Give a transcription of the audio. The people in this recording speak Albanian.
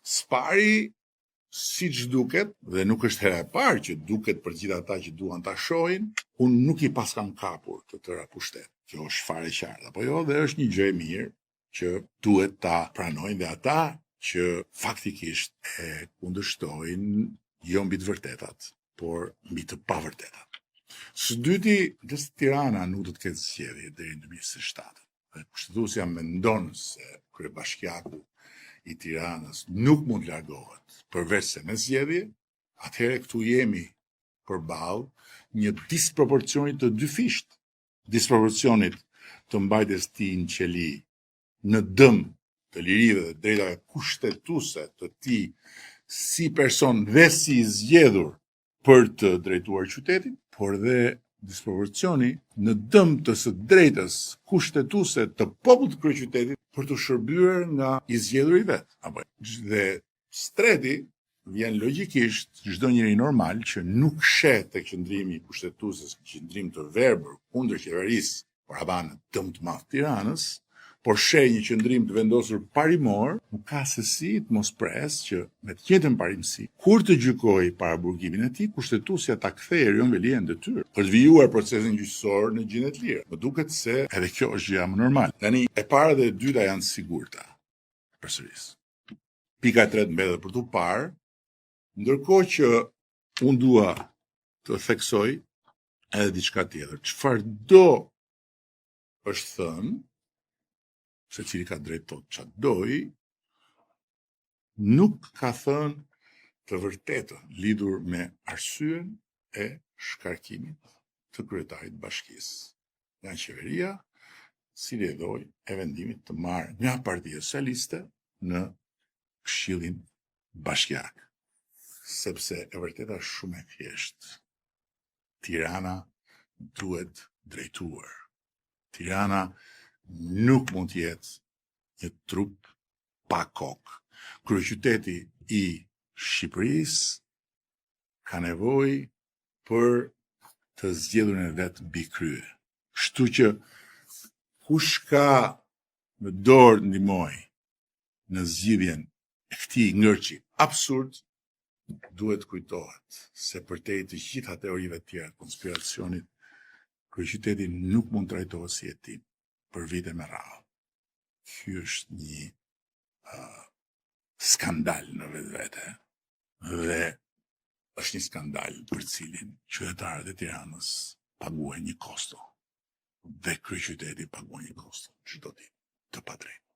Spari, si që duket, dhe nuk është hera e parë që duket për gjithë ata që duan ta shohin, unë nuk i pas kam kapur të tëra pushtet. Kjo është fare qartë, apo jo, dhe është një gjë e mirë që duhet ta pranojnë dhe ata që faktikisht e kundërshtojnë jo mbi të vërtetat, por mbi të pavërtetat. Së dyti, nëse Tirana nuk do të ketë zgjedhje deri në 2027. Dhe kushtetuesja mendon se kryebashkiaku i Tiranës nuk mund të largohet përveç se me zgjedhje, atëherë këtu jemi përballë një disproporcioni të dyfisht, disproporcionit të mbajtjes tij në qeli në dëm të lirive dhe drejtave kushtetuese të tij si person dhe si i zgjedhur për të drejtuar qytetin, por dhe disproporcioni në dëm të së drejtës kushtetuese të popullit të kryeqytetit për të shërbyer nga i zgjedhur i vet. Dhe streti vjen logjikisht çdo njeri normal që nuk sheh tek qëndrimi i kushtetueses qëndrim të verbër kundër qeverisë paravan në dëm të madh Tiranës, por sheh një qëndrim të vendosur parimor, nuk ka se si të mos pres që me të njëjtën parimësi, kur të gjykojë para burgimin e tij, kushtetuesja ta kthejë Erion Velia në detyrë për të vijuar procesin gjyqësor në gjendje të lirë. Më duket se edhe kjo është gjë më normale. Tani e para dhe e dyta janë sigurta. Përsëris. Pika e tretë mbetet për tu parë, ndërkohë që unë dua të theksoj edhe diçka tjetër. Çfarë do është thënë, se cili ka drejt tot çfarë doj, nuk ka thënë të vërtetën lidhur me arsyen e shkarkimit të kryetarit bashkisë nga qeveria, cili e doj e vendimit të marrë nga Partia Socialiste në Këshillin Bashkiak. Sepse e vërteta është shumë e thjeshtë. Tirana duhet drejtuar. Tirana nuk mund të jetë një trup pa kokë. Kryeqyteti i Shqipërisë ka nevojë për të zgjedhurin e vet mbi krye. Kështu që kush ka në dorë ndihmoj në zgjidhjen e këtij ngërçi absurd, duhet kujtohet se përtej të gjitha teorive të tjera të konspiracionit, kryeqyteti nuk mund të trajtohet si jetim për vite me radhë. Ky është një skandal në vetvete dhe është një skandal për cilin qytetarët e Tiranës paguajnë një kosto dhe kryeqyteti paguajnë një kosto çdo ditë të padrejtë.